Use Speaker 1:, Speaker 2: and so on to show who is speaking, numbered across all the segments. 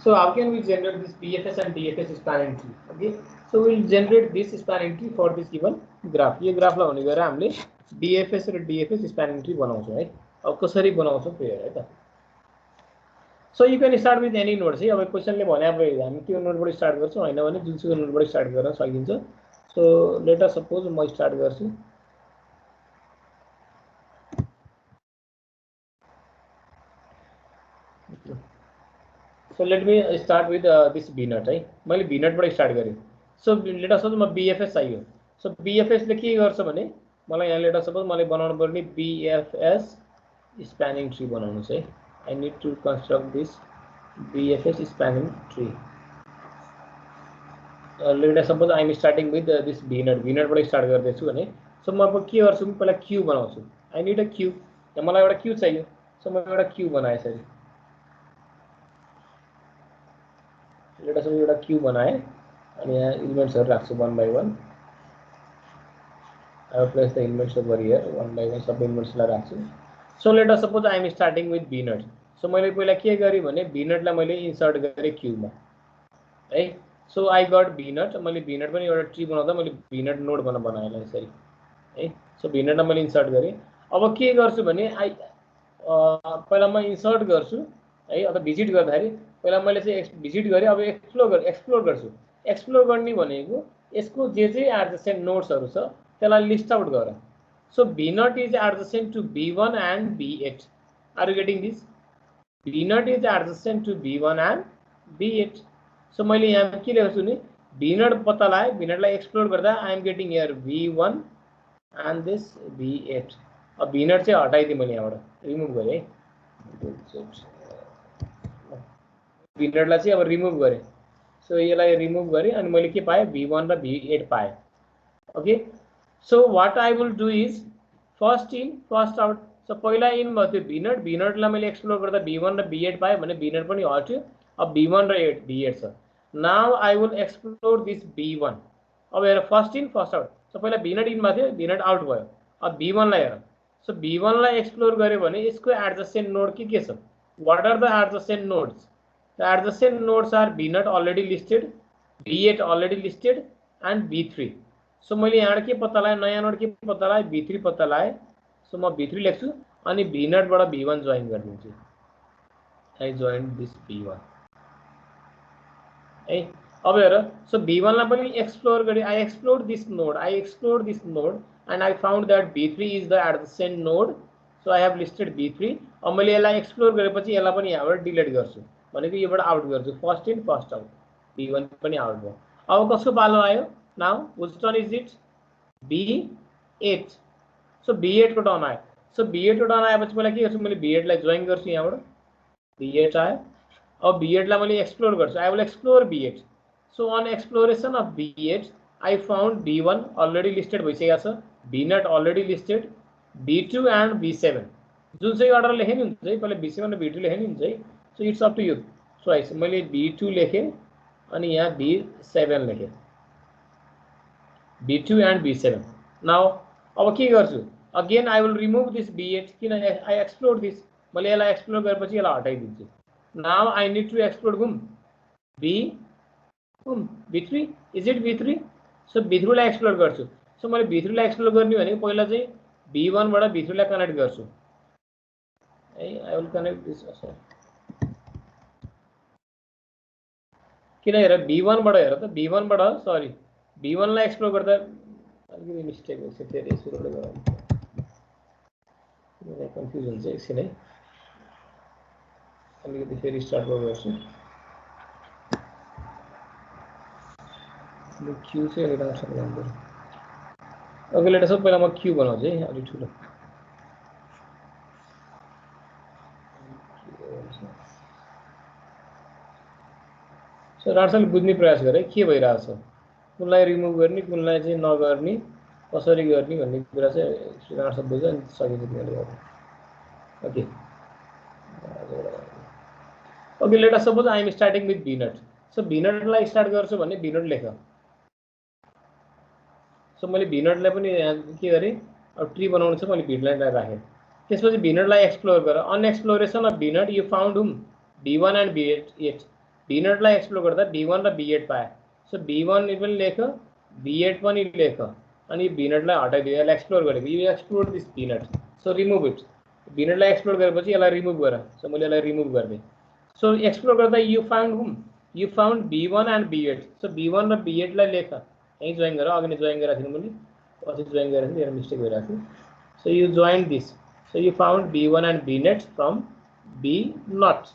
Speaker 1: So how can we generate this BFS and DFS spanning tree? Okay, so we'll generate this spanning tree for this given graph. ये ग्राफलाई हुने गरेर हामीले BFS र DFS spanning tree बनाउँछौँ है. अब कसरी बनाउँछौँ त्यो हेर है त. So you can start with any node. अब क्वेशनले भने अब हामी त्यो नोडबाट स्टार्ट गर्छौँ हैन भने जुनसुकै नोडबाट स्टार्ट गर्न सकिन्छ. So let us suppose म स्टार्ट गर्छु. So let me start with this B nut है. मैले B nut बाट स्टार्ट गरेँ. So let us suppose म BFS चाहियो. So BFS ले के गर्छ भने मलाई यहाँ let us suppose मलाई बनाउनु पर्ने BFS spanning tree बनाउनु छ है. I need to construct this BFS spanning tree. Let us suppose I am starting with this B nut. B nut बाट स्टार्ट गर्दैछु भने so म अब के गर्छु पहिला क्यू बनाउँछु. I need a queue. मलाई एउटा क्यू चाहियो. So म एउटा क्यू बनाएँ यसरी. Let us suppose एउटा क्यू बनाएँ अनि यहाँ एलिमेन्ट्सहरु राख्छु one by one. I will place the elements over here one by one. सब एलिमेन्ट्सलाई राख्छु. So let us suppose I am starting with B nut. So मैले पहिला के गरेँ भने B nut लाई मैले इन्सर्ट गरेँ क्यूमा है. So I got B nut. मैले B nut पनि एउटा ट्री बनाउँदा मैले B nut नोड बनाएँ यसरी है. So B nut लाई मैले इन्सर्ट गरेँ. अब के गर्छु भने पहिला म इन्सर्ट गर्छु है अथवा भिजिट गर्दाखेरि पहिला मैले चाहिँ भिजिट गरेँ. अब एक्सप्लोर गर्छु. एक्सप्लोर गर्ने भनेको यसको जे एडजेसेन्ट नोड्सहरु छ त्यसलाई लिस्ट आउट गर. So B nut is adjacent to B1 and B8. Are you getting this? B nut is adjacent to B1 and B8. So मैले यहाँ के लेख्छु नि B nut पत्ता लगाए. B nut लाई एक्सप्लोर गर्दा I am getting here B1 and this B8. अब B nut चाहिँ हटाइदिए मैले यहाँबाट रिमुभ गरेँ है. B nut लाई चाहिँ अब रिमुभ गरेँ. So यसलाई रिमुभ गरेँ अनि मैले के पाएँ B1 र B8 पाएँ. Okay. So what I will do is first in first out. So पहिला इन भयो B nut लाई मैले एक्सप्लोर गर्दा B1 र B8 पाएँ भने B nut पनि हट्यो. अब B1 र B8 छ. Now I will explore this B1. अब हेर first in first out. So पहिला B nut इन मा थियो B nut आउट भयो. अब B1 लाई हेर. So B1 लाई एक्सप्लोर गर्यो भने यसको एडजेसेन्ट नोड के छ? What are the adjacent nodes? The adjacent nodes are B nut already listed, B8 already listed and B3. So मैले यहाँ के पत्ता लगाएँ नयाँ नोड के पत्ता लगाएँ B3 पत्ता लगाएँ. So म B3 लेख्छु अनि B nut बाट B1 जोइन गरिदिन्छु. I joined this B1 है. अब हेर so B1 लाई पनि एक्सप्लोर गरेँ. I explored this node and I found that B3 is the adjacent node. So I have listed B3. अब मैले यसलाई एक्सप्लोर गरेपछि यसलाई पनि यहाँबाट डिलिट गर्छु भनेको योबाट आउट गर्छु. First in first out. B1 पनि आउट भयो. अब कसको पालो आयो? Now which one is it? B8. So B8 को टर्न आयो. So B8 को टर्न आएपछि पहिला के गर्छु मैले B8 लाई जोइन गर्छु यहाँबाट. B8 आयो. अब B8 लाई मैले एक्सप्लोर गर्छु. I will explore B8. So on exploration of B8 I found B1 already listed भइसकेको छ. B nut already listed. B2 and B7 जुन चाहिँ अर्डर लेखे नि हुन्छ है. पहिला B7 र B2 लेखे नि हुन्छ है. So it's up to you. So मैले B2 लेखे अनि यहाँ B7 लेखे. B2 and B7. Now अब के गर्छु? Again I will remove this B8 किन I explored this. मैले यसलाई एक्सप्लोर गरेपछि यसलाई हटाइदिन्छु. Now I need to explore B3. Is it B3? So B3 लाई एक्सप्लोर गर्छु. So मैले B3 लाई एक्सप्लोर गर्ने भनेको पहिला चाहिँ B1 बाट B3 लाई कनेक्ट गर्छु. I will connect this also. किन हेर B1 बाट हेर त B1 बाट सरी B1 लाई एक्सप्लोर गर्दा अलिकति मिस्टेक भइसक्यो. फेरि सुरुबाट गरौँ. मलाई कन्फ्युज हुन्छ एकछिन है. अलिकति फेरि स्टार्ट गर्छु. ल क्यू चाहिँ अलि राम्रोसँग गर्नु पर्यो. ओके लेट अस पहिला म क्यू बनाउँछु है अलि ठुलो. सो राम्रोसँग बुझ्ने प्रयास गरे के भइरहेछ. कुनलाई रिमुभ गर्ने कुनलाई चाहिँ नगर्ने कसरी गर्ने भन्ने कुरा चाहिँ राम्रोसँग बुझ्छ अनि सकिन्छ तिमीले गर्नु. Okay okay let us suppose I am starting with B nut. So B nut लाई स्टार्ट गर्छु भने B nut लेख. सो मैले B nut लाई पनि के गरेँ अब ट्री बनाउनु छ मैले B nut लाई राखेँ. त्यसपछि B nut लाई एक्सप्लोर गर. On exploration of B nut you found whom B1 and B8. B0 लाई एक्सप्लोर गर्दा B1 र B8 पाए। सो B1 पनि लेख, B8 पनि लेख, अनि B0 लाई हटाइदियो, यसलाई एक्सप्लोर गरेको। You explore this B0, so remove it. B0 लाई एक्सप्लोर गरेपछि यसलाई रिमुभ गर, सो मैले यसलाई रिमुभ गरिदिएँ। सो एक्सप्लोर गर्दा यु फाउन्ड हुम, you found B1 and B8। So B1 र B8 लाई लेख, यहीँ जोइन गर, अघि नै जोइन गरेको थिएँ मैले, पछि जोइन गरेको थिएँ, मिस्टेक भइरहेको थियो। So you join this, so you found B1 and B0 from B0।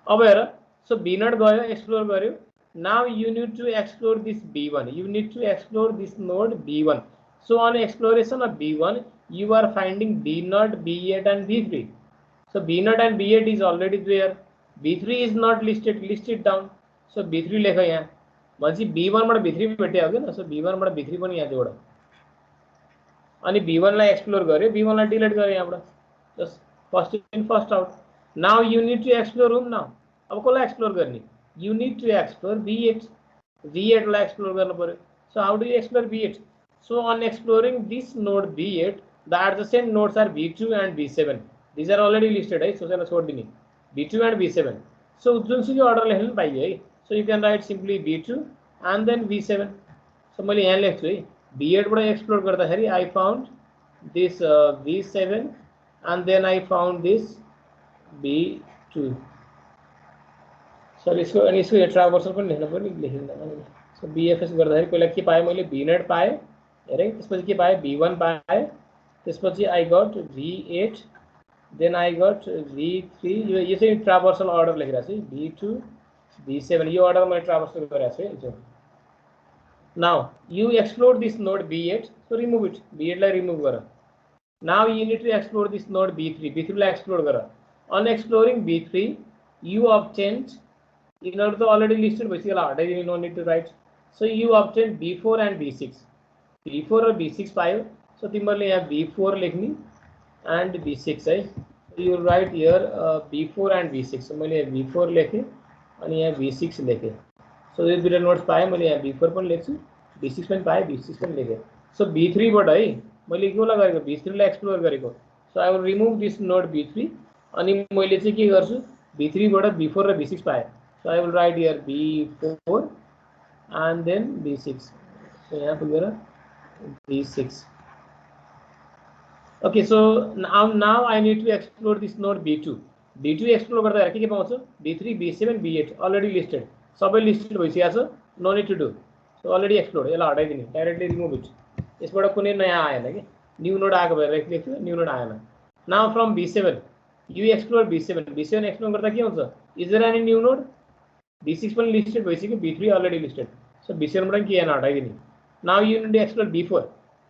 Speaker 1: अब हेर, सो B0 गयो, एक्सप्लोर गर्यो। Now you need to explore this B1, you need to explore this node B1। So on exploration of B1 you are finding B0, B8 and B3. So B0 and B8 is already there, B3 is not listed, list it down. So B3 लेखा यहाँ भन्छ B1 बाट B3 भेटे हो ना, so B1 बाट B3 पनि यहाँ जोड, अनि B1 लाई एक्सप्लोर गर्यो, B1 लाई डिलिट गर्यो यहाँबाट, just first in first out. Now you need to explore whom now, अब कसलाई एक्सप्लोर गर्ने, you need to explore B8, B8 लाई एक्सप्लोर गर्नु पर्यो। So how do you explore B8? So on exploring this node B8 the adjacent nodes are B2 and B7. These are already listed, है, so चलो छोड़ दिने B2 and B7. So जुनसुकै order लेख्नु पाइयो है, so you can write simply B2 and then B7. So मैले यहाँ लेख्छु है, B8 बाट एक्सप्लोर गर्दाखेरि I found this B7 and then I found this B2. So इसको अनि इसको ट्राभर्सल पनि लेख्नु पर्ने, लेखिँदैन। So BFS गर्दाखेरि पहिला के पाएँ मैले, B0 पाएँ, हेरे, त्यसपछि के पाएँ, B1 पाएँ, त्यसपछि I got V8, then I got V3। यो चाहिँ ट्राभर्सल अर्डर लेखिरहेको छु, B2 B7 यो अर्डर मैले ट्राभर्सल गरिरहेको छु है। Now you explore this node B8, so remove it, B8 लाई रिमुभ गर। Now you need to explore this node B3, B3 लाई एक्सप्लोर गर। On exploring B3 you obtained, यिनीहरू त अलरेडी लिस्टेड भइसक्यो, यसलाई हटाइदिनु, no need to write. So you obtained B4 and B6, B4 र B6 पायो। सो तिमीहरूले यहाँ B4 लेख्ने एन्ड B6 है, you right here B4 and B6। So मैले यहाँ B4 लेखेँ अनि यहाँ B6 लेखेँ। सो यो दुईवटा नोट्स पाएँ, मैले यहाँ B4 पनि लेख्छु, B6 पनि पाएँ, B6 पनि लेखेँ। सो B3 बाट है मैले के गरेको, B3 लाई एक्सप्लोर गरेको। So I will remove this node B3, अनि मैले चाहिँ के गर्छु, B3 बाट B4 र B6 पाएँ। So I will write here B4 and then B6। So यहाँ पुगेर B6। Okay, so now I need to explore this node B2. B2 explore गर्दा के पाउँछु, B3 B7 B8 already listed, सबै listed भइसकेको छ, no need to do. So already explore, यसलाई हटाइदिने, डाइरेक्टली रिमुभ इट। यसबाट कुनै नयाँ आएन कि, न्यू नोड आएको भएर लेख्छु, न्यू नोड आएन। Now from B7 you explore B7, B7 explore गर्दा के हुन्छ, is there any new node, B6 पनि लिस्टेड भइसक्यो, B3 already listed, so B7 बाट के आएन, हटाइदिने। Now you need to explore B4,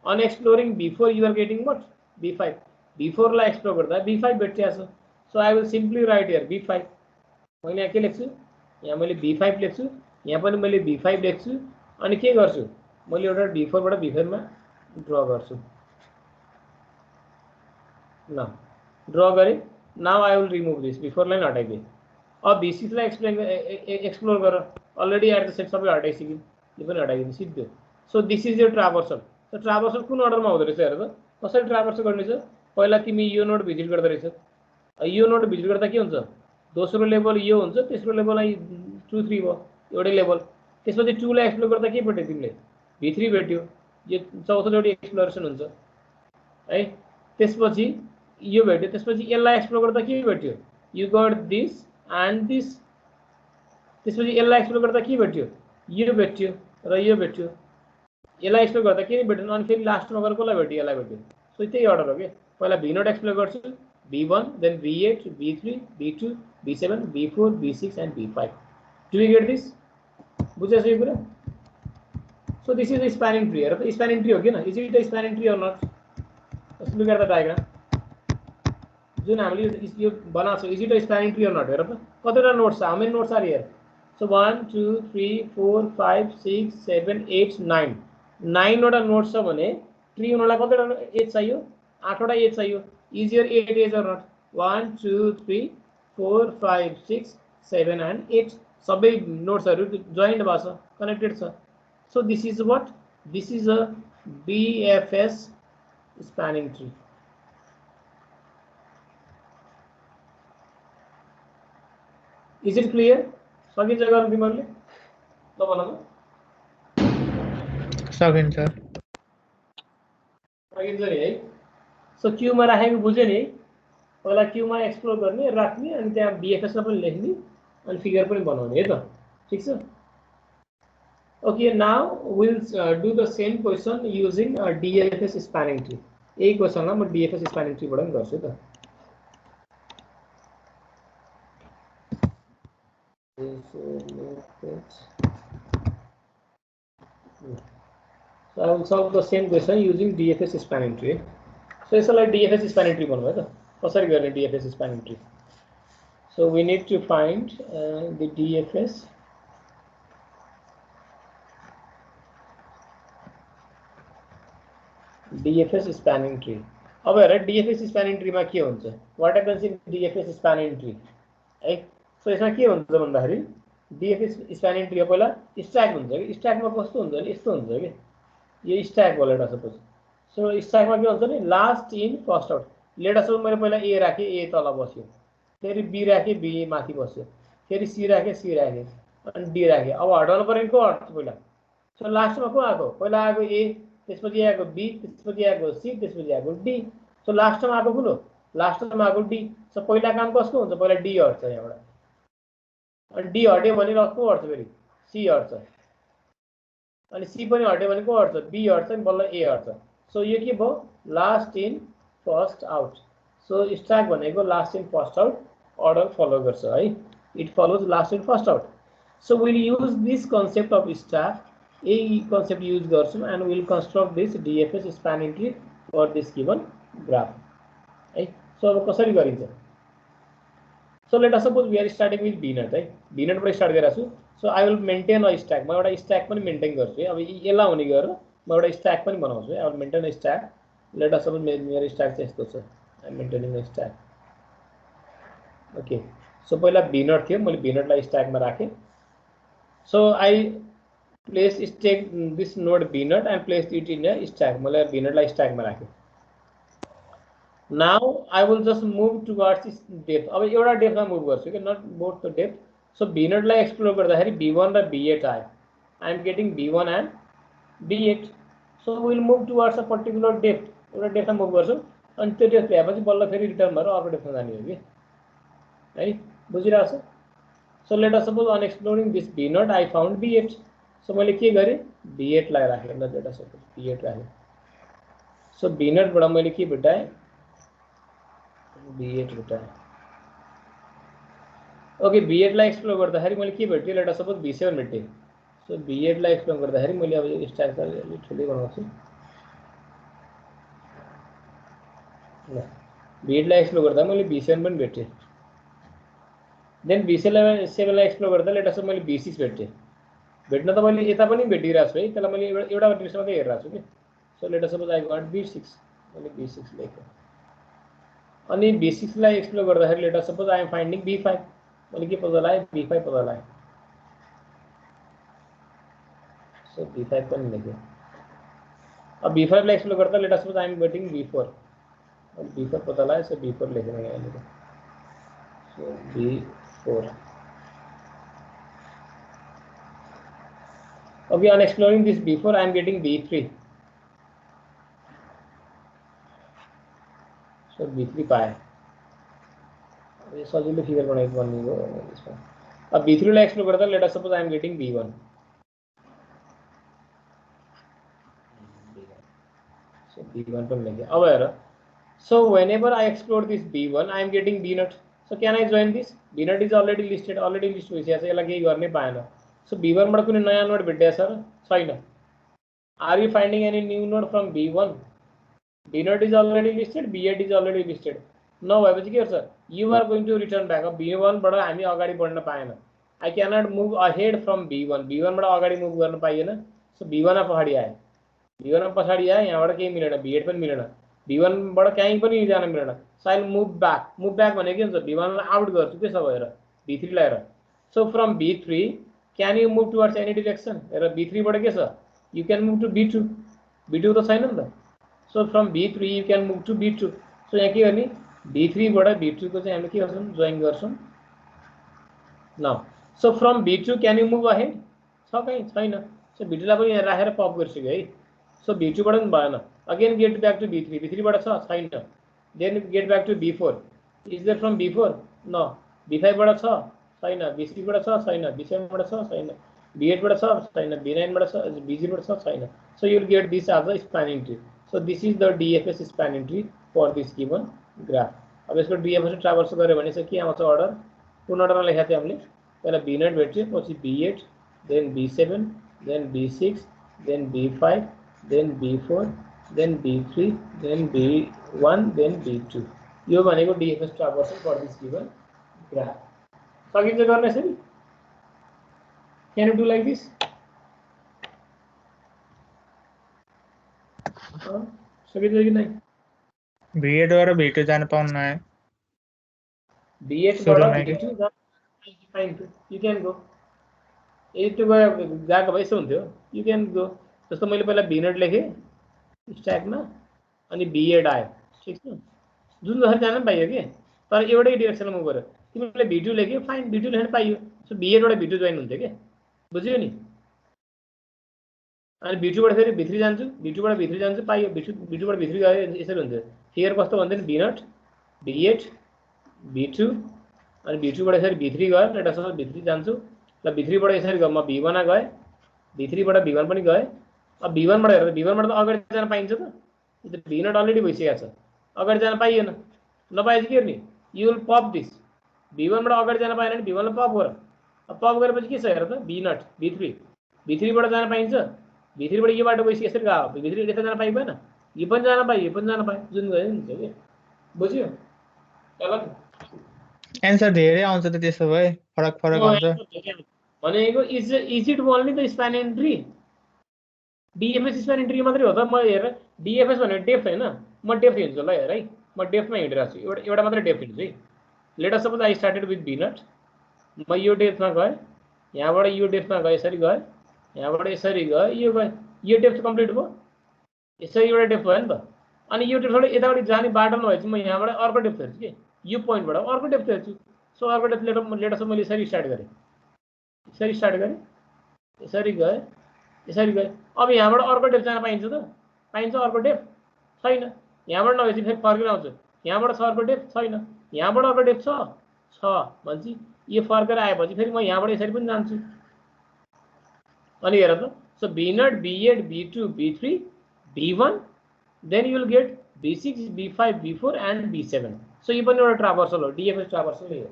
Speaker 1: on exploring B4 you are getting what, B5, B4 लाई एक्सप्लोर गर्दा B5 भेटिएको छ। So I will simply write here B5, मैले यहाँ के लेख्छु, यहाँ मैले B5 लेख्छु, यहाँ पनि मैले B5 लेख्छु, अनि के गर्छु, मैले एउटा D4 बाट B5 मा ड्र गर्छु, न ड्र गरेँ। Now I will remove this, B4 लाई हटाइदिएँ। अब B6 लाई एक्सप्लोर गर, अलरेडी एट द सेट सबै हटाइसक्यो, यो पनि हटाइदिनु सिधै। So this is your traversal. So traversal कुन अर्डरमा हुँदो रहेछ हेर त, कसरी ट्राभर्सल गर्ने छ, पहिला तिमी यो नोड भिजिट गर्दै रहेछ, यो नोड भिजिट गर्दा के हुन्छ, दोस्रो लेभल यो हुन्छ, तेस्रो लेभल 2 3 भयो, एउटै लेभल। त्यसपछि 2 लाई एक्सप्लोर गर्दा के भेट्यो तिमीले, B3 भेट्यो, यो चौथोचोटि एक्सप्लोरेसन हुन्छ है। त्यसपछि यो भेट्यो, त्यसपछि यसलाई एक्सप्लोर गर्दा के भेट्यो, you got this and this. त्यसपछि यसलाई एक्सप्लोर गर्दा के भेट्यो, यो भेट्यो र यो भेट्यो, यसलाई एक्सप्लोर गर्दा के भेट्यो, अनि फेरि लास्टमा गएर कसलाई भेट्यो, यसलाई भेट्यो। सो त्यही अर्डर हो कि, पहिला B0 एक्सप्लोर गर्छु, B1 then B8 B3 B2 B7 B4 B6 and B5। Do you get this, बुझेछ यो कुरा? So this is the spanning tree. हेर त स्प्यानिङ ट्री हो किन, is it the spanning tree or not? Let's look at the diagram जुन हामीले यो बनाएको छ, is it the spanning tree or not? हेर त कतिवटा नोड्स छ, how many nodes are here? So 1 2 3 4 5 6 7 8 9, 9 वटा नोड्स छ भने ट्री हुनलाई कतिवटा एज चाहियो, 8 वटा एज चाहियो। Is your 8 edge or not? 1 2 3 4 5 6 7 and 8 सबै नोड्सहरू जोइन्ट भएको छ, कनेक्टेड छ। So this is what, this is a BFS spanning tree. Is it clear? सकिन्छ गर्नु तिमीहरूले ल भन त
Speaker 2: सकिन्छ
Speaker 1: सकिन्छ नि है सो क्यूमा राखेको बुझ्यो नि है पहिला क्यूमा एक्सप्लोर गर्ने राख्ने अनि त्यहाँ बीएफएसमा पनि लेख्ने अनि फिगर पनि बनाउने है त ठीक छ Okay, now we'll do the same question using DFS spanning tree. यही क्वेशनमा म DFS spanning tree बाट पनि गर्छु त So I will solve the same question using DFS spanning tree. So यसलाई DFS spanning tree बनाउँ है त कसरी गर्ने DFS spanning tree. So we need to find the DFS spanning tree. अब हेर DFS spanning tree मा के हुन्छ what happens in DFS spanning tree है सो यसमा के हुन्छ भन्दाखेरि DFS spanning tree पहिला स्ट्याक हुन्छ कि स्ट्याकमा कस्तो हुन्छ नि यस्तो हुन्छ कि यो स्ट्याक हो लेट अस सपोज सो स्ट्याकमा के हुन्छ नि last in first out let us suppose मैले पहिला ए राखे ए तल बस्यो फेरि बी राखे बी माथि बस्यो फेरि सी राखे सी राखे अनि डी राखे अब हटाउनु पर्ने को हट्छ पहिला सो लास्टमा को आएको पहिला आएको ए त्यसपछि आएको बी त्यसपछि आएको सी त्यसपछि आएको डी सो लास्टमा आएको कुन हो लास्टमा आएको डी सो पहिला काम कसको हुन्छ पहिला डी हट्छ यहाँबाट अनि डी हट्यो भने को हट्छ फेरि सी हट्छ अनि सी पनि हट्यो भने को हट्छ बी हट्छ नि बल्ल ए हट्छ सो यो के भयो last in first out so stack भनेको last in first out order follow गर्छ है it follows last in first out so will use this concept of stack यही कन्सेप्ट युज गर्छौँ and will construct this DFS spanning tree for this given graph है so अब कसरी गरिन्छ so let us suppose we are starting with B naught है बीनटबाट start गरिरहेको छु so I will maintain a stack म एउटा स्ट्याक पनि मेन्टेन गर्छु है अब यसलाई हुने गरेर म एउटा स्ट्याक पनि बनाउँछु है I will maintain a stack let us suppose मेरो स्ट्याक चाहिँ यस्तो छ I am maintaining a stack okay so पहिला बीनट थियो मैले बीनटलाई स्ट्याकमा राखेँ so I place take this node bnut and place it in a stack मैले bnut stack में राखेँ now I will just move towards this depth अब एउटा depth मा move गर्छु कि not both the depth so bnut लाई explore गर्दाखेरि b1 र b8 आयो I am getting b1 and b8 so we will move towards a particular depth एउटा depth मा move गर्छु अनि त्यो depth ल्याएपछि बल्ल फेरि रिटर्न भएर अर्को depth मा जाने हो कि है बुझिरहेको छ so let us suppose on exploring this bnut I found b8 so मैले के गरेँ b8 लाई राखेँ ल डेटा सपोज b8 राखेँ सो बीनट बाट मैले के भेटाएँ b8 भेटाएँ ओके b8 लाई एक्सप्लोर गर्दाखेरि मैले के भेटेँ डेटा सपोज b7 भेटेँ सो b8 लाई एक्सप्लोर गर्दाखेरि मैले अब यो स्ट्याक अलि ठुलै बनाउँछु ल b8 लाई एक्सप्लोर गर्दा मैले b7 पनि भेटेँ देन b7 लाई एक्सप्लोर गर्दा डेटा सपोज मैले b6 भेटेँ भेट्न त मैले यता पनि भेटिरहेको छु है त्यसलाई मैले एउटा डिरेक्सन मात्रै हेरिरहेको छु कि so let us suppose I got b6 मैले b6 लेखेँ अनि b6 लाई एक्सप्लोर गर्दाखेरि let us suppose I am finding b5 मैले के पत्ता लगाएँ b5 पत्ता लगाएँ सो b5 पनि लेखेँ अब b5 लाई एक्सप्लोर गर्दा let us suppose I am getting b4 मैले b4 पत्ता लगाएँ सो b4 लेखेँ मैले यहाँनिर so b4 Okay, on exploring this b4, I am getting b3. So b3 पाए. ये सजिलो फिगर बनाएको भन्ने हो यसमा. अब b3 लाई एक्सप्लोर गर्दा let us suppose I am getting b1. So b1 पनि लेखेँ. अब हेर. So whenever I explore this b1, I am getting b0. So can I join this? b0 is already listed. Already list भइसकेको छ. यसलाई केही गर्नै पाएन. So b1 बाट कुनै नयाँ नोड भेट्यो सर छैन are you finding any new node from b1 b0 is already listed b8 is already listed नभएपछि के गर्छ you are going to return back अब b1 बाट हामी अगाडि बढ्न पाएन I cannot move ahead from b1 b1 बाट अगाडि मुभ गर्न पाइएन सो b1 मा पछाडी आए b1 मा पछाडी आए यहाँबाट केही मिलेन b8 पनि मिलेन b1 बाट कहीँ पनि जान मिलेन so I'll move back भनेको के हुन्छ b1 लाई आउट गर्छु के छ भएर b3 लाई हेर so from b3 can you move towards any direction हेर b3 बाट के छ you can move to b2 b2 त छैन नि त so from b3 you can move to b2 so यहाँ के गर्ने b3 बाट b2 को चाहिँ हामीले के गर्छौं जोइन गर्छौं now so from B2 can you move ahead छ कहीँ छैन सो B2 लाई पनि यहाँ राखेर पप गरिसक्यो है सो B2 बाट पनि भएन again get back to B3 B3 बाट छ छैन then get back to B4 is there from B4 no B5 बाट छ छैन B6 बाट छ छैन B7 बाट छ छैन B8 बाट छ छैन B9 बाट छ B0 बाट छ छैन so you will get this as a spanning tree so this is the DFS spanning tree for this given graph अब यसको DFS ट्राभर्स गर्यो भने चाहिँ के आउँछ अर्डर कुन अर्डरमा लेखेको थियो हामीले पहिला B9 भेट्यो पछि B8 then B7 then B6 then B5 then B4 then B3 then B1 then B2 यो भनेको DFS traversal for this given graph सकिन्छ गर्न यसरी can you do like this सकिन्छ कि नहीं
Speaker 2: B8 बाट B2 जान पाउन है
Speaker 1: B8 बाट B2 जान यु क्यान गो A2 गएको भए यस्तो हुन्थ्यो यु क्यान गो जस्तो मैले पहिला B9 लेखेँ स्ट्याकमा अनि B8 आयो ठीक छ जुन जसरी जान पाइयो कि तर एउटै डिरेक्सनमा मुभ गर्यो तिमीले B2 लेख्यो फाइन B2 लेख्न पाइयो सो B8 बाट B2 जोइन हुन्थ्यो के बुझ्यौ नि अनि B2 बाट फेरि B3 जान्छु B2 बाट B3 जान्छु पाइयो B2 बाट B3 गयो यसरी हुन्थ्यो फिगर कस्तो भन्दैन B0 B8 B2 अनि B2 बाट यसरी B3 गयो लेट अस B3 जान्छु ल B3 बाट यसरी गयो म B1 मा गए B3 बाट B1 पनि गए अब B1 बाट हेर्दा B1 बाट त अगाडि जान पाइन्छ त यो त B0 अलरेडी भइसकेको छ अगाडि जान पाइएन नपाएपछि के गर्ने you will pop this B1 बाट अगाडि जान पाएन भने B1 लाई पप गर अब पप गरेपछि के छ हेर त B0 B3 B3 बाट जान पाइन्छ B3 बाट यो बाटो गएपछि यसरी गयो B3 यता जान पाइ भएन यो पनि जान पाइ यो पनि जान पाइ जुन गयो नि के बुझ्यो ल
Speaker 2: एन्सर धेरै आउँछ त त्यसो भए फरक फरक आउँछ
Speaker 1: भनेको is it only the spanning tree DFS spanning tree मात्रै हो त म हेर DFS भनेको डेप्थ हैन म डेप्थ हिँड्छु ल हेर है म डेप्थमा हिँडिरहेको छु एउटा मात्रै डेप्थ हिँड्छु है late us suppose I started with B0 म यो डेप्थमा गए यहाँबाट यो डेप्थमा गए यसरी गए यहाँबाट यसरी गए यो डेप्थ कम्प्लिट भयो यसरी एउटा डेप्थ भयो नि त अनि यो डेप्थबाट यताबाट जाने बाटो नभएपछि म यहाँबाट अर्को डेप्थ हेर्छु के यो पोइन्टबाट अर्को डेप्थ हेर्छु सो अर्को डेप्थ लेट अस मैले यसरी स्टार्ट गरेँ यसरी गए अब यहाँबाट अर्को डेप्थ जान पाइन्छ त पाइन्छ अर्को डेप्थ छैन यहाँबाट नभएपछि फेरि फर्केर आउँछ यहाँबाट छ अर्को डेप्थ छैन यहाँबाट अर्को डेप्थ छ भन्छ यो फर्केर आएपछि फेरि म यहाँबाट यसरी पनि जान्छु अनि हेर त so B0 B8 B2 B3 B1 then you will get B6 B5 B4 and B7 so यो पनि एउटा ट्राभर्सल हो DFS ट्राभर्सल हो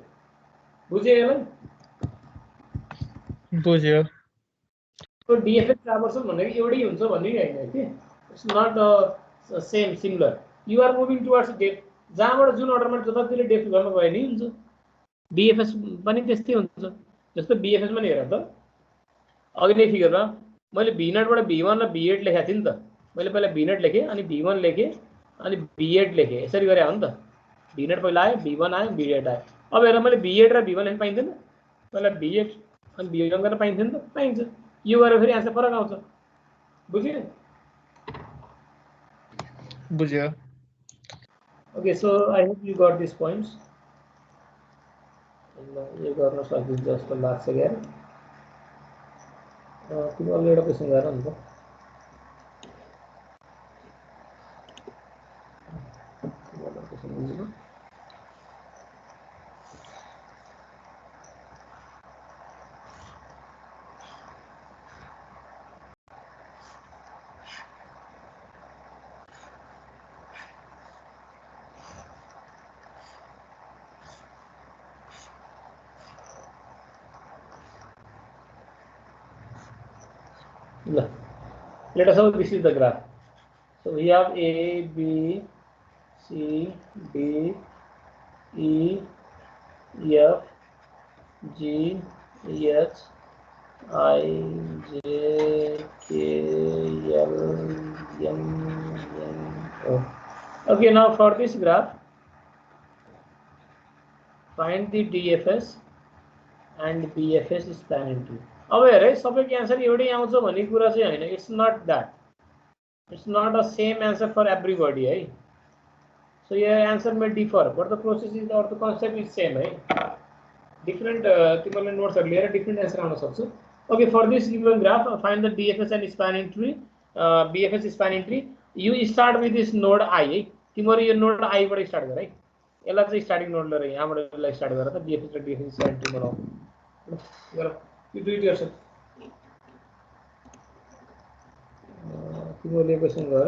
Speaker 1: बुझ्यो यसलाई
Speaker 2: बुझ्यो
Speaker 1: So DFS ट्राभर्सल भनेको एउटै हुन्छ भन्ने हैन के it's not same similar you are moving towards depth जहाँबाट जुन अर्डरमा जतातिर डेप्थ गर्न गए नि हुन्छ DFS पनि त्यस्तै हुन्छ जस्तो BFS पनि हेर त अघि नै फिगरमा मैले B0 बाट B1 र B8 लेखेको थिएँ नि त मैले पहिला B0 लेखेँ अनि B1 लेखेँ अनि B8 लेखेँ यसरी गरे हो नि त B0 पहिला आयो B1 आयो B8 आयो अब हेर मैले B8 र B1 लेख्न पाइँदैन पहिला B8 अनि B1 गर्न पाइन्थ्यो नि त पाइन्छ यो गरेर फेरि आन्सर फरक आउँछ बुझ्यो okay so I hope you got this points यो गर्न सकिन्छ जस्तो लाग्छ यार तिमीहरूले एउटा क्वेसन गर नि त let us suppose this is the graph so we have A B C D E F G H I J K L M N O okay now for this graph find the DFS and BFS spanning tree अब हेर है सबैको answer एउटै आउँछ भन्ने कुरा चाहिँ हैन it's not that it's not a same answer for everybody है so your answer may differ but the process is और द कन्सेप्ट इज सेम है डिफरेन्ट तिमीहरूले नोट्सहरू लिएर डिफरेन्ट एन्सर आउन सक्छ। Okay, for this given graph find the DFS and spanning tree, BFS spanning tree. You start with this node I है, तिमीहरू यो नोड आईबाट स्टार्ट गर है, यसलाई चाहिँ स्टार्टिङ नोड लिएर यहाँबाट यसलाई स्टार्ट गरेर त बिएफएस र डिएफएस स्प्यानिङ ट्री बनाऊ। गर, यु डु इट योरसेल्फ। तिमीहरूले क्वेसन गर।